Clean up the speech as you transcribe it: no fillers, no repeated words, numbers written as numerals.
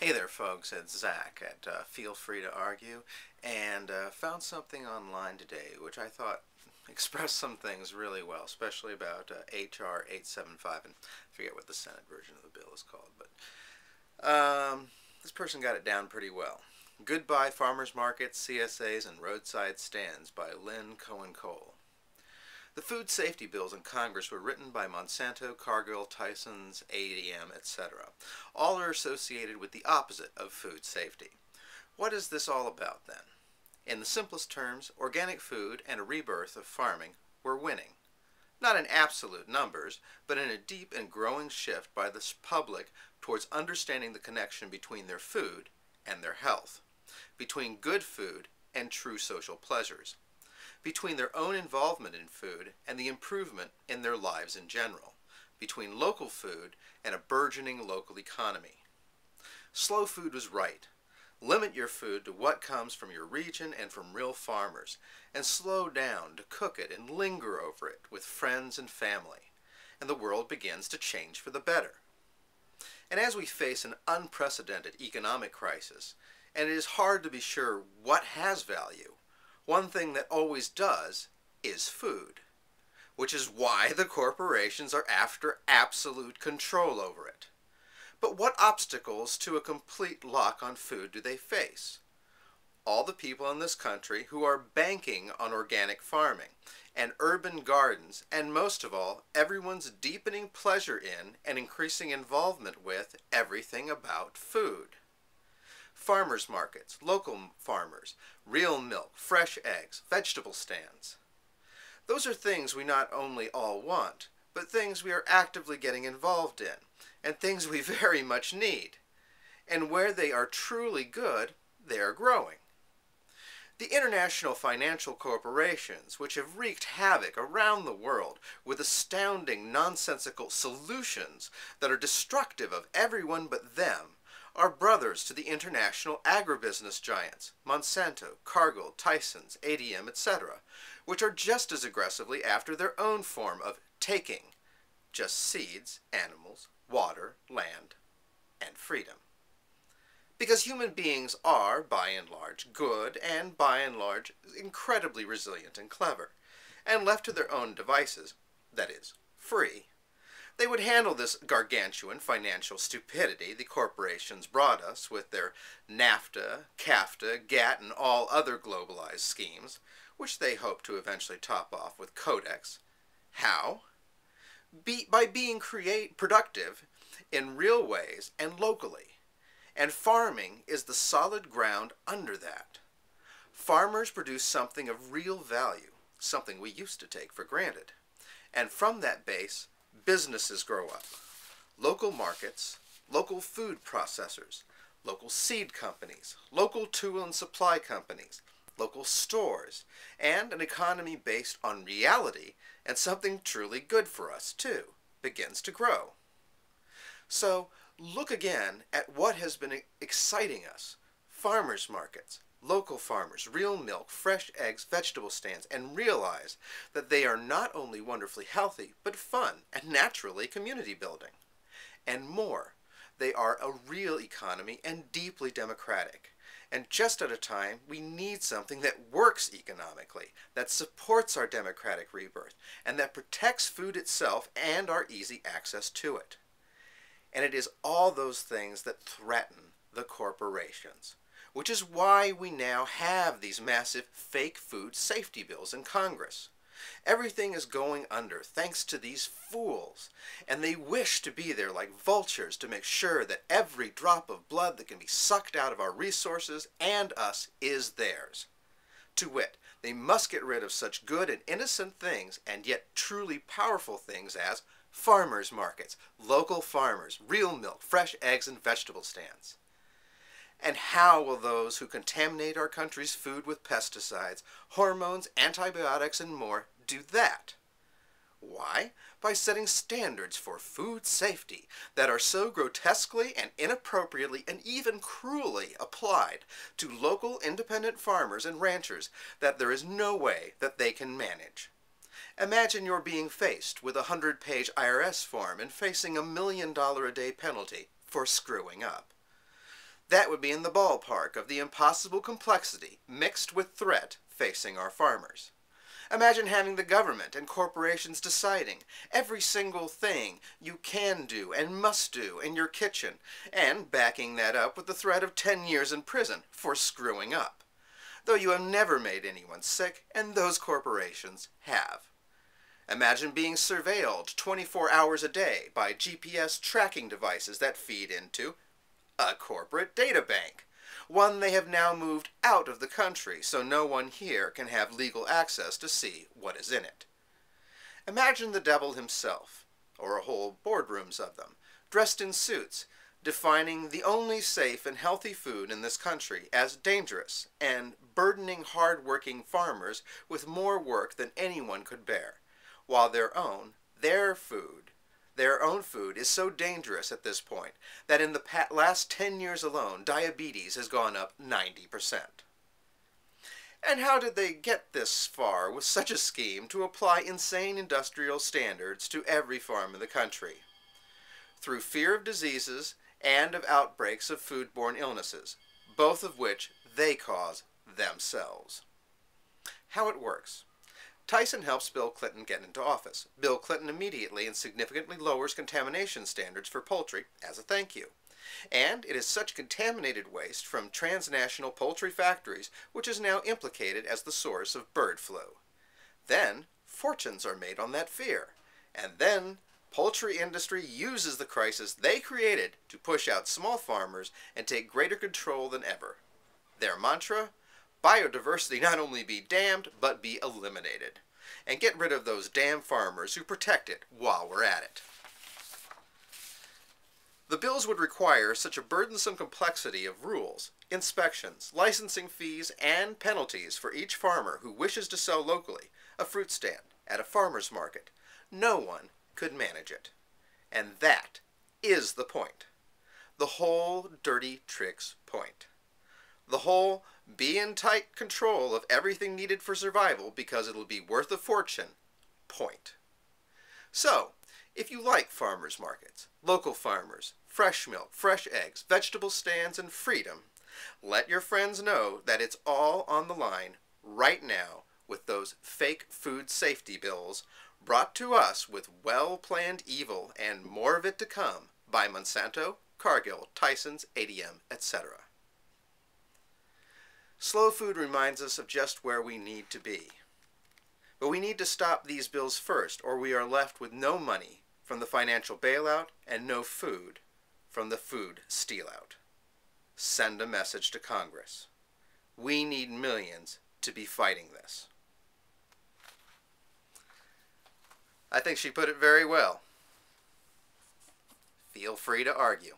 Hey there folks, it's Zach at Feel Free to Argue, and found something online today which I thought expressed some things really well, especially about HR 875, and I forget what the Senate version of the bill is called, but this person got it down pretty well. Goodbye Farmers Markets, CSAs, and Roadside Stands by Linn Cohen-Cole. The food safety bills in Congress were written by Monsanto, Cargill, Tyson's, ADM, etc. All are associated with the opposite of food safety. What is this all about then? In the simplest terms, organic food and a rebirth of farming were winning. Not in absolute numbers, but in a deep and growing shift by the public towards understanding the connection between their food and their health, between good food and true social pleasures, between their own involvement in food and the improvement in their lives in general, between local food and a burgeoning local economy. Slow food was right. Limit your food to what comes from your region and from real farmers, and slow down to cook it and linger over it with friends and family, and the world begins to change for the better. And as we face an unprecedented economic crisis, and it is hard to be sure what has value, one thing that always does is food, which is why the corporations are after absolute control over it. But what obstacles to a complete lock on food do they face? All the people in this country who are banking on organic farming and urban gardens, and most of all, everyone's deepening pleasure in and increasing involvement with everything about food. Farmers markets, local farmers, real milk, fresh eggs, vegetable stands. Those are things we not only all want, but things we are actively getting involved in, and things we very much need. And where they are truly good, they are growing. The international financial corporations, which have wreaked havoc around the world with astounding nonsensical solutions that are destructive of everyone but them, are brothers to the international agribusiness giants, Monsanto, Cargill, Tyson's, ADM, etc., which are just as aggressively after their own form of taking, just seeds, animals, water, land, and freedom. Because human beings are, by and large, good and, by and large, incredibly resilient and clever, and left to their own devices, that is, free, they would handle this gargantuan financial stupidity the corporations brought us with their NAFTA, CAFTA, GATT, and all other globalized schemes, which they hope to eventually top off with Codex. How? By being productive in real ways and locally. And farming is the solid ground under that. Farmers produce something of real value, something we used to take for granted. And from that base, businesses grow up. Local markets, local food processors, local seed companies, local tool and supply companies, local stores, and an economy based on reality and something truly good for us too begins to grow. So look again at what has been exciting us: farmers markets, local farmers, real milk, fresh eggs, vegetable stands, and realize that they are not only wonderfully healthy, but fun and naturally community building. And more, they are a real economy and deeply democratic. And just at a time we need something that works economically, that supports our democratic rebirth, and that protects food itself and our easy access to it. And it is all those things that threaten the corporations, which is why we now have these massive fake food safety bills in Congress. Everything is going under thanks to these fools, and they wish to be there like vultures to make sure that every drop of blood that can be sucked out of our resources and us is theirs. To wit, they must get rid of such good and innocent things and yet truly powerful things as farmers markets, local farmers, real milk, fresh eggs, and vegetable stands. And how will those who contaminate our country's food with pesticides, hormones, antibiotics, and more do that? Why? By setting standards for food safety that are so grotesquely and inappropriately and even cruelly applied to local independent farmers and ranchers that there is no way that they can manage. Imagine you're being faced with a 100-page IRS form and facing $1 million a day penalty for screwing up. That would be in the ballpark of the impossible complexity mixed with threat facing our farmers. Imagine having the government and corporations deciding every single thing you can do and must do in your kitchen, and backing that up with the threat of 10 years in prison for screwing up. Though you have never made anyone sick, and those corporations have. Imagine being surveilled 24 hours a day by GPS tracking devices that feed into a corporate data bank, one they have now moved out of the country so no one here can have legal access to see what is in it. Imagine the devil himself, or whole boardrooms of them, dressed in suits, defining the only safe and healthy food in this country as dangerous and burdening hard-working farmers with more work than anyone could bear, while their own food is so dangerous at this point that in the last 10 years alone, diabetes has gone up 90%. And how did they get this far with such a scheme to apply insane industrial standards to every farm in the country? Through fear of diseases and of outbreaks of foodborne illnesses, both of which they cause themselves. How it works. Tyson helps Bill Clinton get into office. Bill Clinton immediately and significantly lowers contamination standards for poultry as a thank you. And it is such contaminated waste from transnational poultry factories which is now implicated as the source of bird flu. Then, fortunes are made on that fear. And then, poultry industry uses the crisis they created to push out small farmers and take greater control than ever. Their mantra? Biodiversity not only be damned, but be eliminated. And get rid of those damn farmers who protect it while we're at it. The bills would require such a burdensome complexity of rules, inspections, licensing fees, and penalties for each farmer who wishes to sell locally, a fruit stand, at a farmer's market. No one could manage it. And that is the point. The whole dirty tricks point. The whole be in tight control of everything needed for survival because it'll be worth a fortune point. So, if you like farmers markets, local farmers, fresh milk, fresh eggs, vegetable stands, and freedom, let your friends know that it's all on the line right now with those fake food safety bills brought to us with well-planned evil and more of it to come by Monsanto, Cargill, Tyson's, ADM, etc. Slow food reminds us of just where we need to be. But we need to stop these bills first, or we are left with no money from the financial bailout and no food from the food steal-out. Send a message to Congress. We need millions to be fighting this. I think she put it very well. Feel free to argue.